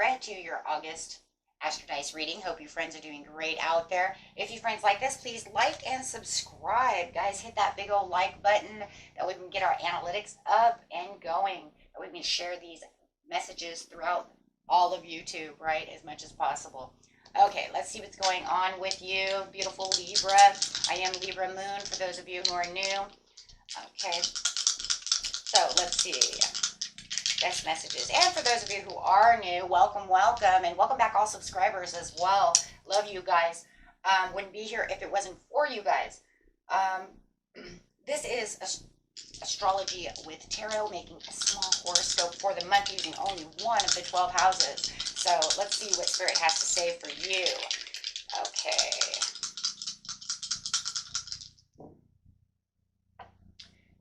Libra, to your August Astro Dice reading. Hope you friends are doing great out there. If you friends like this, please like and subscribe. Guys, hit that big old like button. That way we can get our analytics up and going. That way we can share these messages throughout all of YouTube, right, as much as possible. Okay, let's see what's going on with you, beautiful Libra. I am Libra Moon, for those of you who are new. Okay, so let's see. Best messages. And for those of you who are new, welcome, welcome. And welcome back all subscribers as well. Love you guys. Wouldn't be here if it wasn't for you guys. This is astrology with tarot, making a small horoscope for the month using only one of the 12 houses. So let's see what Spirit has to say for you. Okay.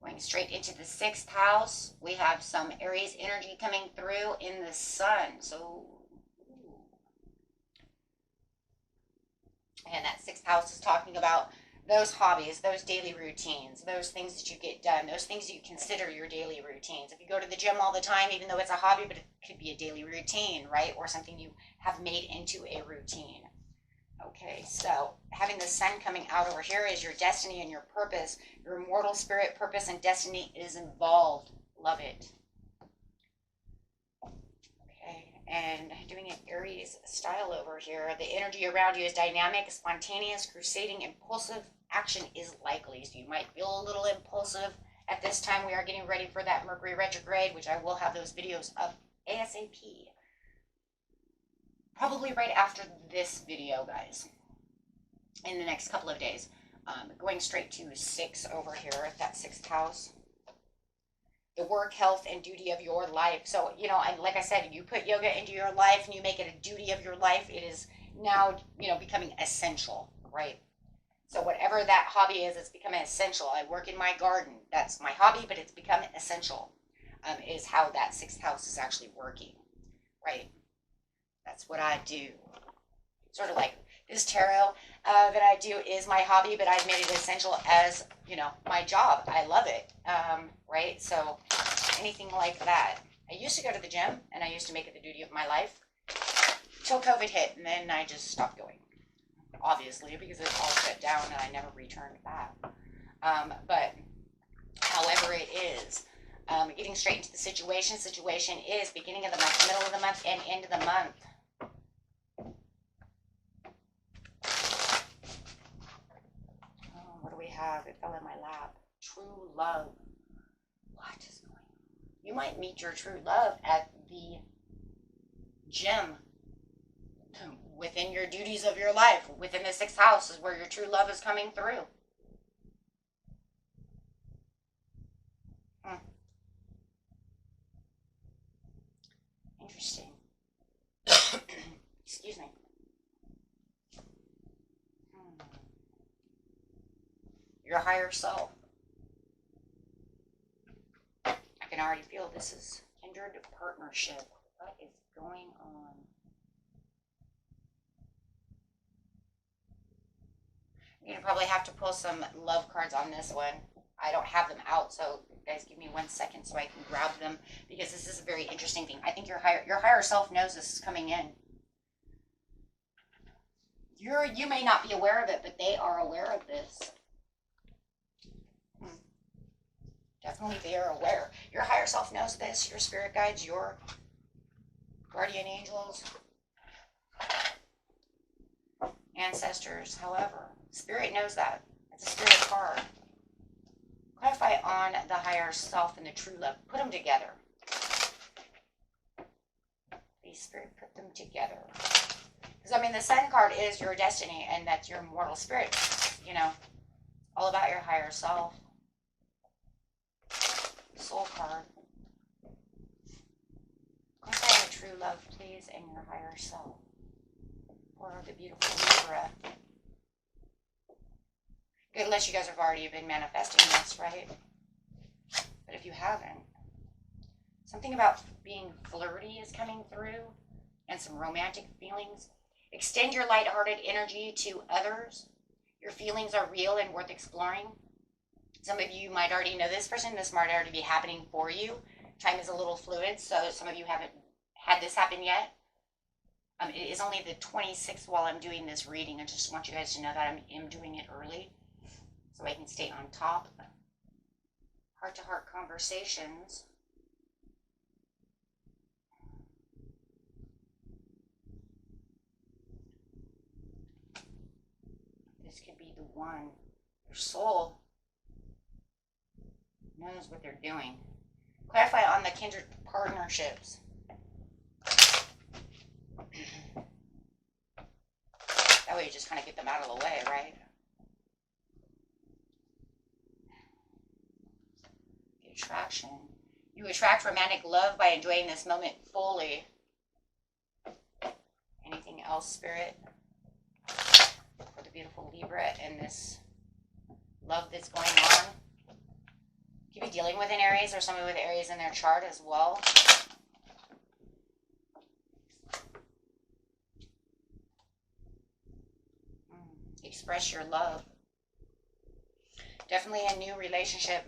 Going straight into the 6th house, we have some Aries energy coming through in the sun. So, and that 6th house is talking about those hobbies, those daily routines, those things that you get done, those things you consider your daily routines. If you go to the gym all the time, even though it's a hobby, but it could be a daily routine, right? Or something you have made into a routine. Okay, so having the sun coming out over here is your destiny and your purpose. Your immortal spirit, purpose, and destiny is involved. Love it. Okay, and doing an Aries style over here. The energy around you is dynamic, spontaneous, crusading, impulsive. Action is likely, so you might feel a little impulsive at this time. We are getting ready for that Mercury retrograde, which I will have those videos up ASAP. Probably right after this video, guys, in the next couple of days. Going straight to 6 over here at that 6th house. The work, health, and duty of your life. So, you know, like I said, you put yoga into your life and you make it a duty of your life. It is now, you know, becoming essential, right? So whatever that hobby is, it's becoming essential. I work in my garden. That's my hobby, but it's become essential, is how that 6th house is actually working, right? That's what I do. Sort of like this tarot that I do is my hobby, but I've made it essential as, you know, my job. I love it, right? So anything like that. I used to go to the gym, and I used to make it the duty of my life till COVID hit, and then I just stopped going, obviously, because it all shut down, and I never returned back. But however it is, getting straight into the situation. Situation is beginning of the month, middle of the month, and end of the month. What do we have? It fell in my lap. True love. What is going on? You might meet your true love at the gym. Within your duties of your life. Within the 6th house is where your true love is coming through. Interesting. Excuse me. Your higher self. I can already feel this is kindred partnership. What is going on? You're going to probably have to pull some love cards on this one. I don't have them out, so guys, give me 1 second so I can grab them, because this is a very interesting thing. I think your higher self knows this is coming in. You may not be aware of it, but they are aware of this. Definitely they are aware. Your higher self knows this. Your spirit guides, your guardian angels, ancestors, however. Spirit knows that. It's a spirit card. Clarify on the higher self and the true love. Put them together. Please, Spirit, put them together. Because, I mean, the Sun card is your destiny, and that's your immortal spirit. You know, all about your higher self. Soul card. Clarify the true love, please, and your higher self. For the beautiful Libra. Good, unless you guys have already been manifesting this, right? But if you haven't, something about being flirty is coming through, and some romantic feelings. Extend your lighthearted energy to others. Your feelings are real and worth exploring. Some of you might already know this person. This might already be happening for you. Time is a little fluid, so some of you haven't had this happen yet. It is only the 26th while I'm doing this reading. I just want you guys to know that I am doing it early so I can stay on top. Heart-to-heart conversations. This could be the one. Your soul knows what they're doing. Clarify on the kindred partnerships. That way you just kind of get them out of the way, right? The attraction. You attract romantic love by enjoying this moment fully. Anything else, Spirit? For the beautiful Libra and this love that's going on. Could be dealing with an Aries or somebody with Aries in their chart as well. Express your love. Definitely a new relationship.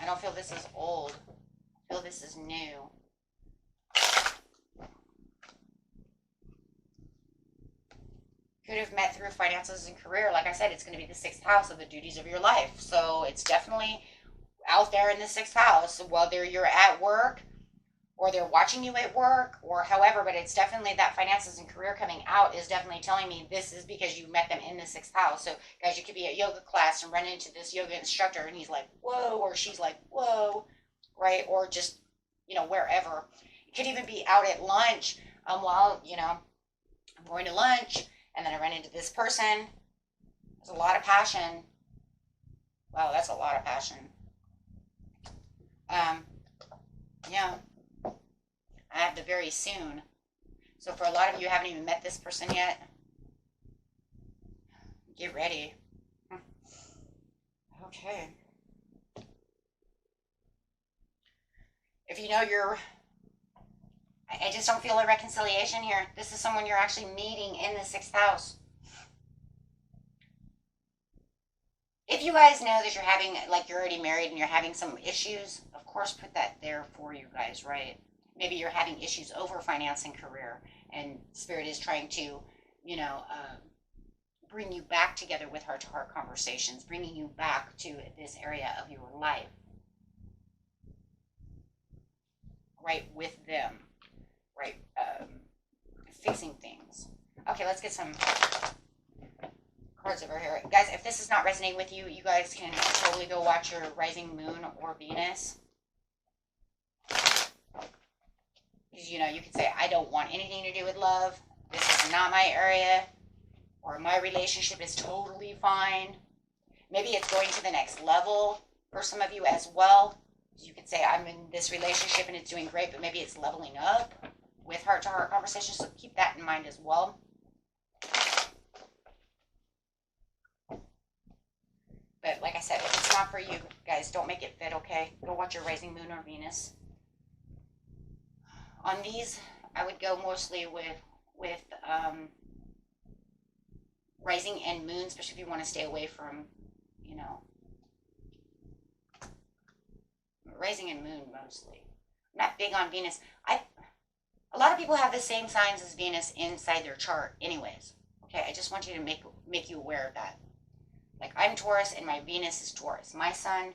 I don't feel this is old. I feel this is new. Could have met through finances and career. Like I said, it's going to be the 6th house of the duties of your life. So it's definitely out there in the 6th house, whether you're at work or they're watching you at work or however, but it's definitely that finances and career coming out is definitely telling me this is because you met them in the 6th house. So guys, you could be at yoga class and run into this yoga instructor and he's like, whoa, or she's like, whoa, right? Or just, you know, wherever. It could even be out at lunch while, you know, I'm going to lunch. And then I run into this person. There's a lot of passion. Wow, that's a lot of passion. Yeah. I have the very soon. So for a lot of you who haven't even met this person yet, get ready. Okay. If you know I just don't feel a reconciliation here. This is someone you're actually meeting in the 6th house. If you guys know that you're having, like you're already married and you're having some issues, of course put that there for you guys, right? Maybe you're having issues over finance and career, and Spirit is trying to, you know, bring you back together with heart-to-heart conversations, bringing you back to this area of your life, right, with them. Right, fixing things. Okay, let's get some cards over here. Guys, if this is not resonating with you, you guys can totally go watch your rising moon or Venus. Because, you know, you could say, I don't want anything to do with love. This is not my area. Or my relationship is totally fine. Maybe it's going to the next level for some of you as well. You could say, I'm in this relationship and it's doing great, but maybe it's leveling up with heart-to-heart conversations, so keep that in mind as well. But like I said, if it's not for you, guys, don't make it fit, okay? Go watch your rising moon or Venus. On these, I would go mostly with rising and moon, especially if you want to stay away from, you know, rising and moon mostly. I'm not big on Venus. A lot of people have the same signs as Venus inside their chart anyways. Okay, I just want you to make you aware of that. Like, I'm Taurus and my Venus is Taurus. My sun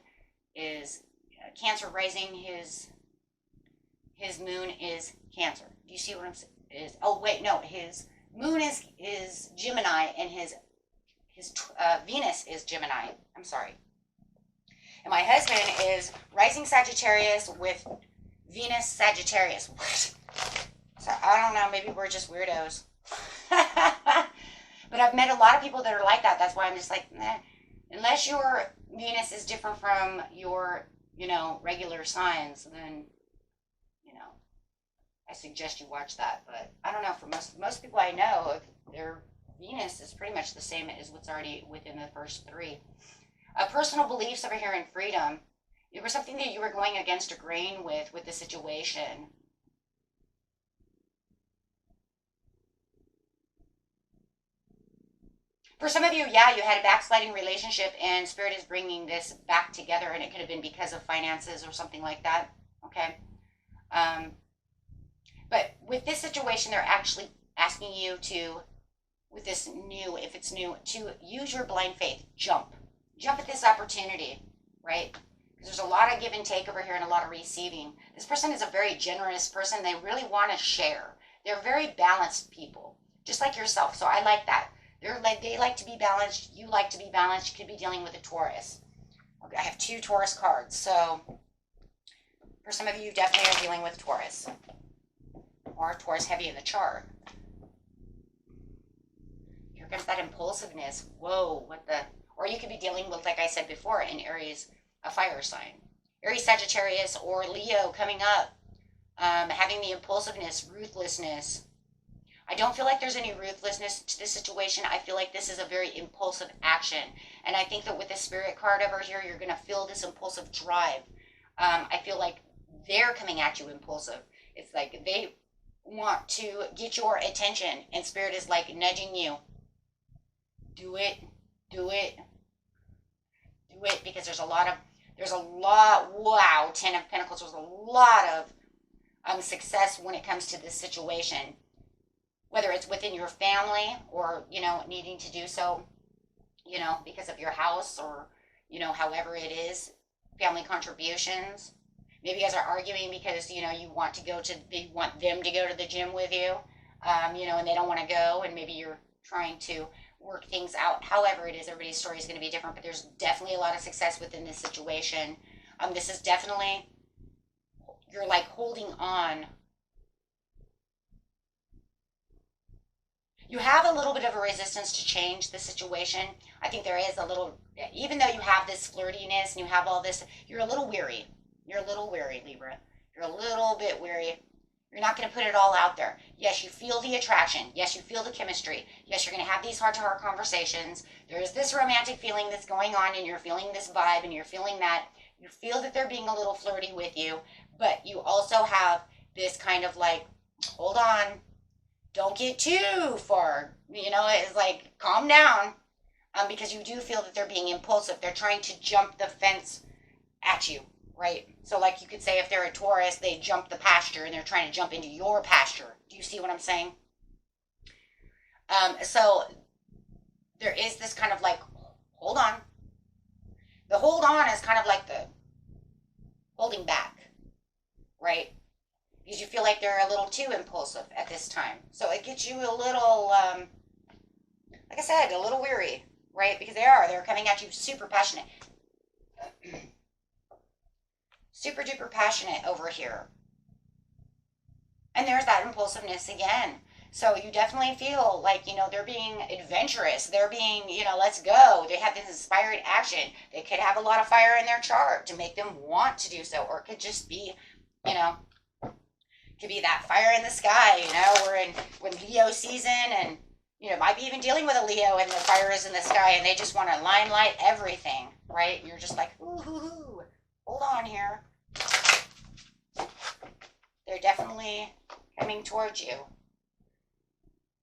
is Cancer rising. His moon is Cancer. Do you see what I'm saying? Oh, wait, no. His moon is Gemini and his Venus is Gemini. I'm sorry. And my husband is rising Sagittarius with Venus Sagittarius. What? So I don't know, maybe we're just weirdos. But I've met a lot of people that are like that. That's why I'm just like, nah. Unless your Venus is different from your, you know, regular signs, then, you know, I suggest you watch that. But I don't know, for most people I know, their Venus is pretty much the same as what's already within the first 3. Personal beliefs over here in freedom. It was something that you were going against a grain with the situation. For some of you, yeah, you had a backsliding relationship and Spirit is bringing this back together, and it could have been because of finances or something like that, okay? But with this situation, they're actually asking you to, with this new, if it's new, to use your blind faith. Jump at this opportunity, right? Because there's a lot of give and take over here and a lot of receiving. This person is a very generous person. They really want to share. They're very balanced people, just like yourself. So I like that. They like to be balanced. You like to be balanced. You could be dealing with a Taurus. Okay, I have 2 Taurus cards. So for some of you, definitely are dealing with Taurus. Or Taurus heavy in the chart. Here comes that impulsiveness. Whoa, what the... Or you could be dealing with, like I said before, in Aries, a fire sign. Aries, Sagittarius, or Leo coming up. Having the impulsiveness, ruthlessness. I don't feel like there's any ruthlessness to this situation. I feel like this is a very impulsive action. And I think that with the Spirit card over here, you're going to feel this impulsive drive. I feel like they're coming at you impulsive. It's like they want to get your attention, and Spirit is like nudging you. Do it, because there's a lot, wow, 10 of Pentacles, there's a lot of success when it comes to this situation. Whether it's within your family or, needing to do so, because of your house or, however it is, family contributions. Maybe you guys are arguing because, you want them to go to the gym with you, and they don't want to go, and maybe you're trying to work things out. However it is, everybody's story is going to be different, but there's definitely a lot of success within this situation. This is definitely, you're like holding on. You have a little bit of a resistance to change the situation. I think there is a little, even though you have this flirtiness and you have all this, you're a little weary. You're a little weary, Libra. You're a little bit weary. You're not going to put it all out there. Yes, you feel the attraction. Yes, you feel the chemistry. Yes, you're going to have these heart-to-heart conversations. There is this romantic feeling that's going on, and you're feeling this vibe, and you're feeling that. You feel that they're being a little flirty with you, but you also have this kind of like, hold on, don't get too far. It's like, calm down, because you do feel that they're being impulsive. They're trying to jump the fence at you, right? So like you could say if they're a Taurus, they jump the pasture and they're trying to jump into your pasture. Do you see what I'm saying? So there is this kind of like, hold on. The hold on is kind of like the holding back, right? Because you feel like they're a little too impulsive at this time. So it gets you a little, like I said, a little weary, right? Because they're coming at you super passionate. Super duper passionate over here. And there's that impulsiveness again. So you definitely feel like, they're being adventurous. They're being, let's go. They have this inspired action. They could have a lot of fire in their chart to make them want to do so. Or it could just be, could be that fire in the sky, we're in Leo season, and might be even dealing with a Leo and the fire is in the sky and they just want to limelight everything, right? And you're just like, ooh, hold on here. They're definitely coming towards you.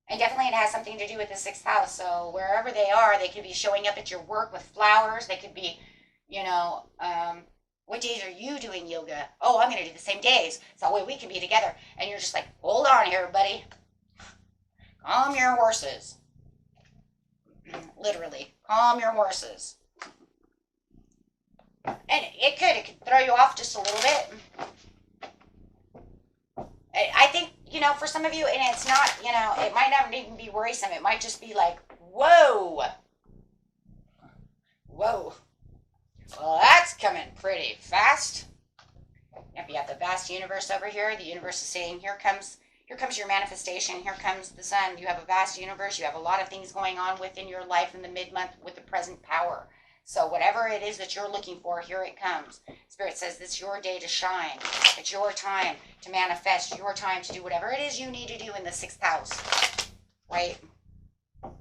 And definitely it has something to do with the 6th house. So wherever they are, they could be showing up at your work with flowers. They could be, what days are you doing yoga? Oh, I'm going to do the same days. So that way we can be together. And you're just like, hold on here, buddy. Calm your horses. Literally, calm your horses. And it could throw you off just a little bit. I think, for some of you, and it's not, it might not even be worrisome. It might just be like, whoa. Well, that's coming pretty fast. Yep, you have the vast universe over here. The universe is saying, here comes your manifestation. Here comes the sun. You have a vast universe. You have a lot of things going on within your life in the mid-month with the present power. So whatever it is that you're looking for, here it comes. Spirit says it's your day to shine. It's your time to manifest, your time to do whatever it is you need to do in the 6th house, right?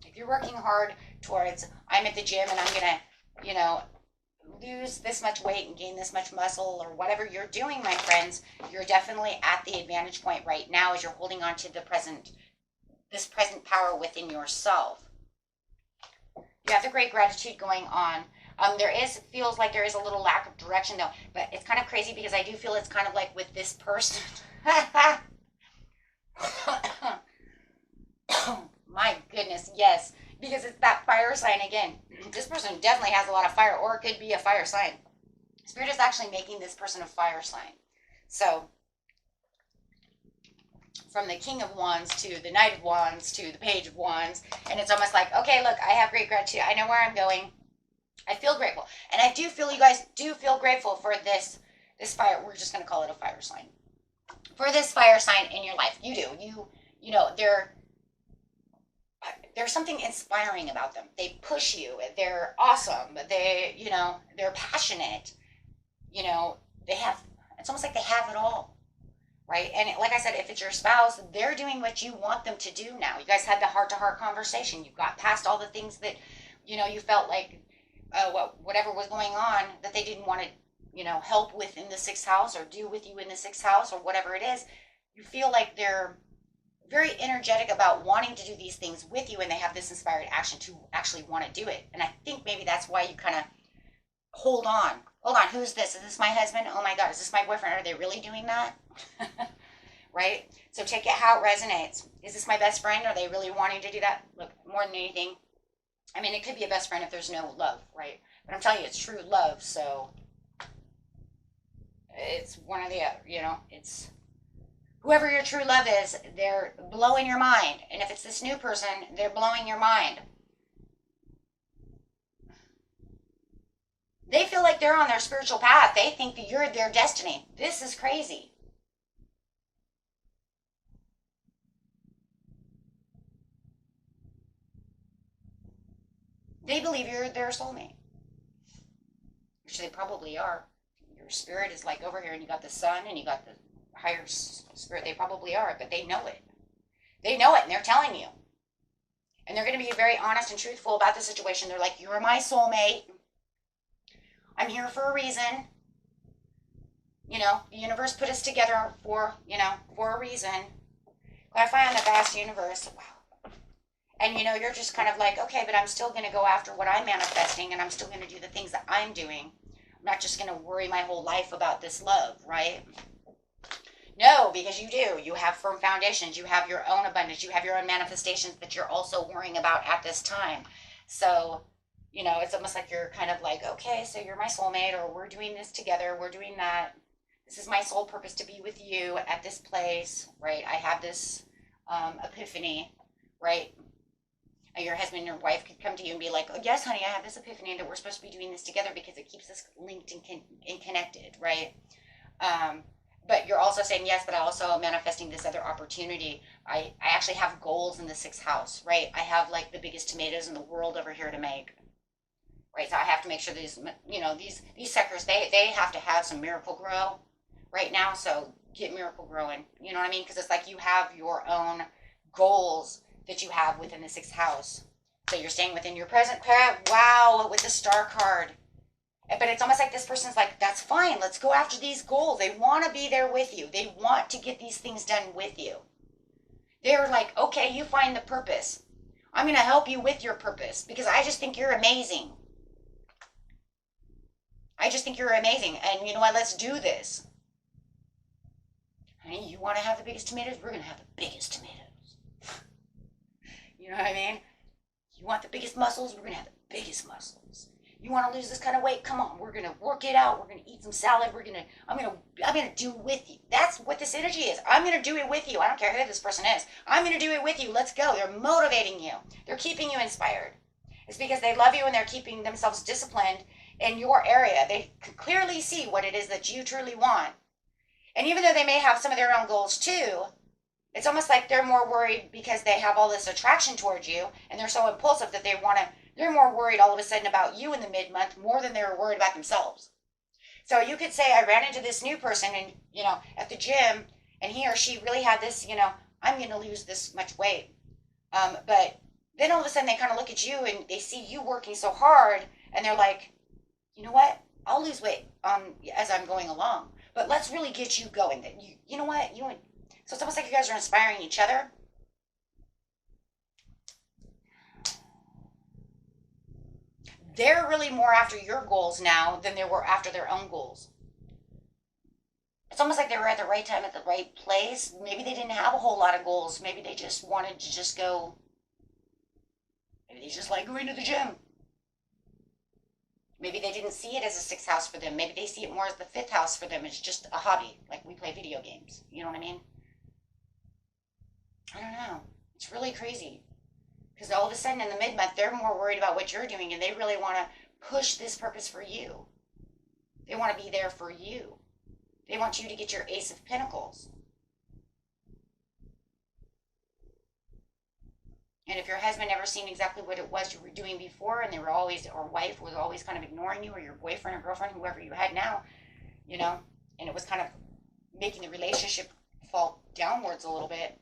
If you're working hard towards, I'm at the gym and I'm going to, lose this much weight and gain this much muscle or whatever you're doing, my friends, you're definitely at the advantage point right now as you're holding on to this present power within yourself. You have the great gratitude going on. Feels like there is a little lack of direction though, but it's kind of crazy because I do feel it's kind of like with this person. My goodness, yes, because it's that fire sign again. This person definitely has a lot of fire, or it could be a fire sign. Spirit is actually making this person a fire sign. So, from the King of Wands to the Knight of Wands to the Page of Wands, and it's almost like, okay, look, I have great gratitude. I know where I'm going. I feel grateful, and I do feel you guys do feel grateful for this fire. We're just going to call it a fire sign. For this fire sign in your life, you do. You know, there's something inspiring about them. They push you. They're awesome. They're passionate. It's almost like they have it all, right? And like I said, if it's your spouse, they're doing what you want them to do now. You guys had the heart-to-heart conversation. You got past all the things that, you felt like, whatever was going on that they didn't want to, help with in the 6th house or do with you in the 6th house or whatever it is. You feel like they're very energetic about wanting to do these things with you, and they have this inspired action to actually want to do it. And I think maybe that's why you kind of hold on, who's this? Is this my husband? Oh my God, is this my boyfriend? Are they really doing that? Right? So take it how it resonates. Is this my best friend? Are they really wanting to do that? Look, more than anything, I mean, it could be a best friend if there's no love, right? But I'm telling you, it's true love, so it's one or the other, it's whoever your true love is, they're blowing your mind. And if it's this new person, they're blowing your mind. They feel like they're on their spiritual path. They think that you're their destiny. This is crazy. They believe you're their soulmate, which they probably are. Your spirit is like over here, and you got the sun, and you got the higher spirit. They probably are, but they know it. They know it, and they're telling you. And they're going to be very honest and truthful about the situation. They're like, you're my soulmate. I'm here for a reason. The universe put us together for a reason. Clarify on the vast universe. Wow. And, you're just kind of like, okay, but I'm still going to go after what I'm manifesting, and I'm still going to do the things that I'm doing. I'm not just going to worry my whole life about this love, right? No, because you do. You have firm foundations. You have your own abundance. You have your own manifestations that you're also worrying about at this time. So, it's almost like you're kind of like, okay, so you're my soulmate, or we're doing this together. We're doing that. This is my soul purpose to be with you at this place, right? I have this epiphany, right? Your husband and your wife could come to you and be like, oh, yes, honey, I have this epiphany that we're supposed to be doing this together because it keeps us linked and connected, right? But you're also saying, yes, but I also am manifesting this other opportunity. I actually have goals in the 6th house, right? I have like the biggest tomatoes in the world over here to make, right? So I have to make sure these suckers, they have to have some miracle grow right now. So get miracle growing, you know what I mean? Because it's like you have your own goals that you have within the 6th house. So you're staying within your present path. Wow, with the Star card. But it's almost like this person's like, that's fine. Let's go after these goals. They want to be there with you. They want to get these things done with you. They're like, okay, you find the purpose. I'm going to help you with your purpose because I just think you're amazing. I just think you're amazing. And you know what? Let's do this. Honey, you want to have the biggest tomatoes? We're going to have the biggest tomatoes. You know what I mean? You want the biggest muscles? We're going to have the biggest muscles. You want to lose this kind of weight? Come on, we're going to work it out. We're going to eat some salad. I'm going to do it with you. That's what this energy is. I'm going to do it with you. I don't care who this person is. I'm going to do it with you. Let's go. They're motivating you. They're keeping you inspired. It's because they love you and they're keeping themselves disciplined in your area. They can clearly see what it is that you truly want. And even though they may have some of their own goals too, it's almost like they're more worried because they have all this attraction towards you and they're so impulsive that they're more worried all of a sudden about you in the mid-month more than they're worried about themselves. So you could say, I ran into this new person and, at the gym, and he or she really had this, I'm going to lose this much weight. But then all of a sudden they kind of look at you and they see you working so hard and they're like, you know what? I'll lose weight as I'm going along. But let's really get you going. You know what? So it's almost like you guys are inspiring each other. they're really more after your goals now than they were after their own goals. It's almost like they were at the right time at the right place. Maybe they didn't have a whole lot of goals. Maybe they just wanted to just go. Maybe they just like going to the gym. Maybe they didn't see it as a sixth house for them. Maybe they see it more as the fifth house for them. It's just a hobby. Like we play video games. You know what I mean? I don't know. It's really crazy. Because all of a sudden in the mid-month, they're more worried about what you're doing and they really want to push this purpose for you. They want to be there for you. They want you to get your Ace of Pentacles. And if your husband never seen exactly what it was you were doing before and they were always, or wife was always kind of ignoring you, or your boyfriend or girlfriend, whoever you had now, you know, and it was kind of making the relationship fall downwards a little bit,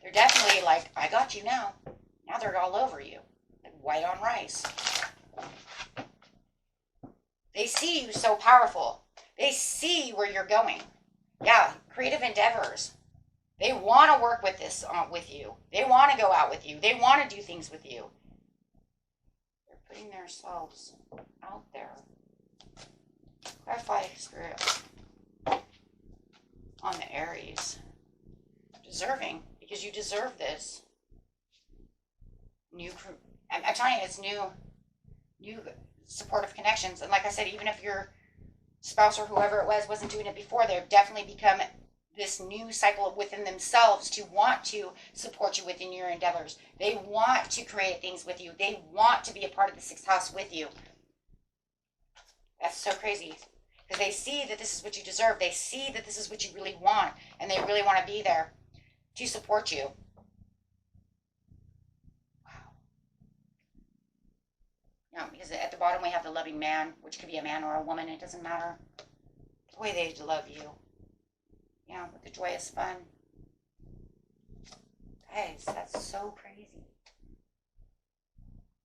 they're definitely like, I got you now. Now they're all over you, like white on rice. They see you so powerful. They see where you're going. Yeah, creative endeavors. They want to work with this with you. They want to go out with you. They want to do things with you. They're putting themselves out there. Clarify, Spirit, on the Aries. Deserving, because you deserve this. I'm telling you, it's new supportive connections. And like I said, even if your spouse or whoever it was wasn't doing it before, they've definitely become this new cycle within themselves to want to support you within your endeavors. They want to create things with you. They want to be a part of the sixth house with you. That's so crazy. Because they see that this is what you deserve. They see that this is what you really want. And they really want to be there to support you. Wow. No, because at the bottom we have the loving man, which could be a man or a woman. It doesn't matter. The way they love you. Yeah, with the joyous fun. Guys, that's so crazy.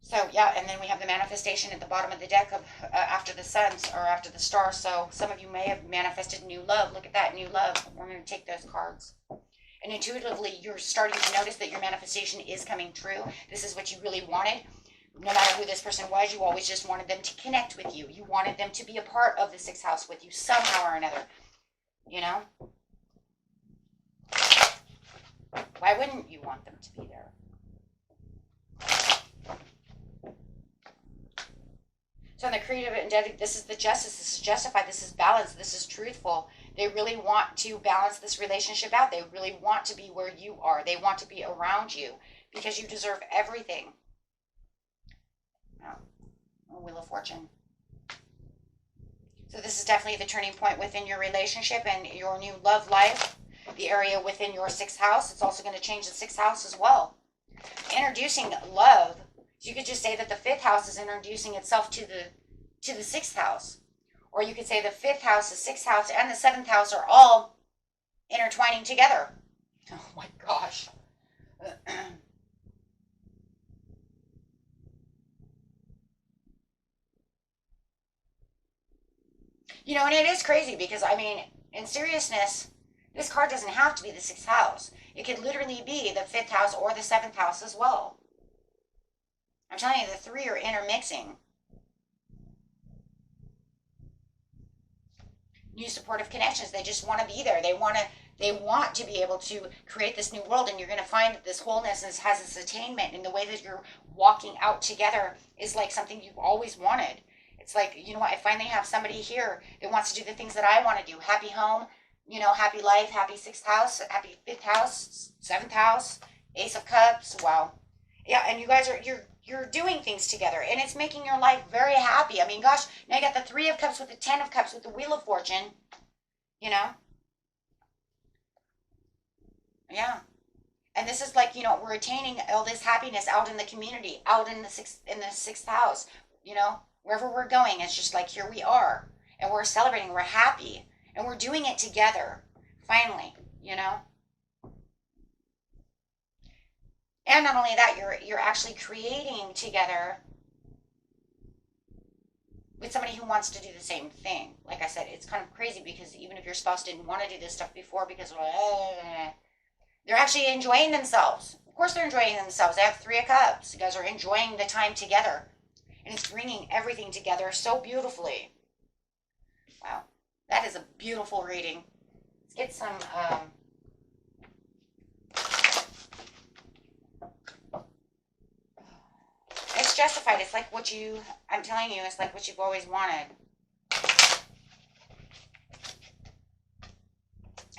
So, yeah, and then we have the manifestation at the bottom of the deck of after the suns or after the stars. So some of you may have manifested new love. Look at that, new love. We're going to take those cards. And intuitively, you're starting to notice that your manifestation is coming true. This is what you really wanted. No matter who this person was, you always just wanted them to connect with you. You wanted them to be a part of the sixth house with you somehow or another. You know? Why wouldn't you want them to be there? So in the creative endeavor, this is the justice, this is justified, this is balanced, this is truthful. They really want to balance this relationship out. They really want to be where you are. They want to be around you because you deserve everything. Oh, Wheel of Fortune. So this is definitely the turning point within your relationship and your new love life. The area within your sixth house. It's also going to change the sixth house as well. Introducing love. So you could just say that the fifth house is introducing itself to the sixth house. Or you could say the fifth house, the sixth house, and the seventh house are all intertwining together. Oh my gosh. You know, and it is crazy because, I mean, in seriousness, this card doesn't have to be the sixth house. It could literally be the fifth house or the seventh house as well. I'm telling you, the three are intermixing. New supportive connections. They just want to be there. They want to be able to create this new world, and you're going to find that this wholeness has this attainment, and the way that you're walking out together is like something you've always wanted. It's like, you know what, I finally have somebody here that wants to do the things that I want to do. Happy home, you know, happy life, happy sixth house, happy fifth house, seventh house, Ace of Cups. Wow. Yeah, and you guys you're doing things together, and it's making your life very happy. I mean, gosh, now you got the Three of Cups with the Ten of Cups with the Wheel of Fortune, you know? Yeah. And this is like, you know, we're attaining all this happiness out in the community, out in the sixth house, you know? Wherever we're going, it's just like, here we are, and we're celebrating, we're happy, and we're doing it together, finally, you know? And not only that, you're actually creating together with somebody who wants to do the same thing. Like I said, it's kind of crazy because even if your spouse didn't want to do this stuff before because they're actually enjoying themselves. Of course they're enjoying themselves. They have Three of Cups. You guys are enjoying the time together. And it's bringing everything together so beautifully. Wow. That is a beautiful reading. Let's get some, it's justified. It's like what I'm telling you, it's like what you've always wanted.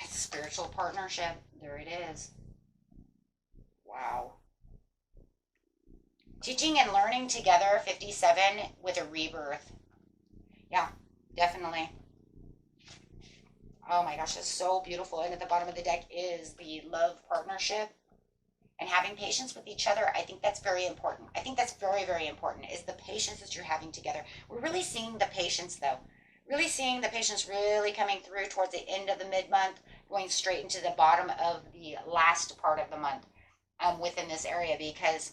It's a spiritual partnership. There it is. Wow. Teaching and learning together, 57, with a rebirth. Yeah, definitely. Oh my gosh, it's so beautiful. And at the bottom of the deck is the love partnership and having patience with each other. I think that's very important. I think that's very, very important, is the patience that you're having together. We're really seeing the patience, though. Really seeing the patience really coming through towards the end of the mid-month, going straight into the bottom of the last part of the month within this area, because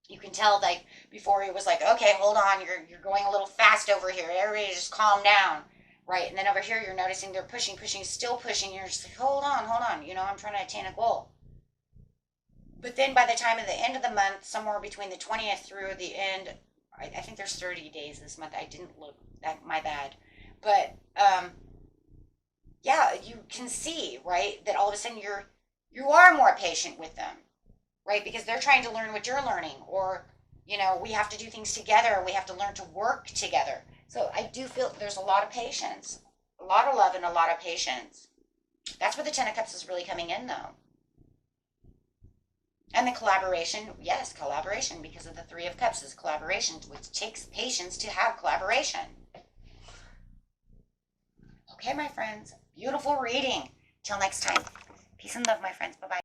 you can tell, like, before it was like, okay, hold on, you're going a little fast over here. Everybody just calm down, right? And then over here, you're noticing they're pushing, still pushing. You're just like, hold on. I'm trying to attain a goal. But then by the time of the end of the month, somewhere between the 20th through the end, I think there's 30 days this month. I didn't look. My bad. But, yeah, you can see, right, that all of a sudden you are more patient with them, right? Because they're trying to learn what you're learning, or, we have to do things together. We have to learn to work together. So I do feel there's a lot of patience, a lot of love, and a lot of patience. That's where the Ten of Cups is really coming in, though. And the collaboration, yes, collaboration, because of the Three of Cups is collaboration, which takes patience to have collaboration. Okay, my friends, beautiful reading. Till next time. Peace and love, my friends. Bye-bye.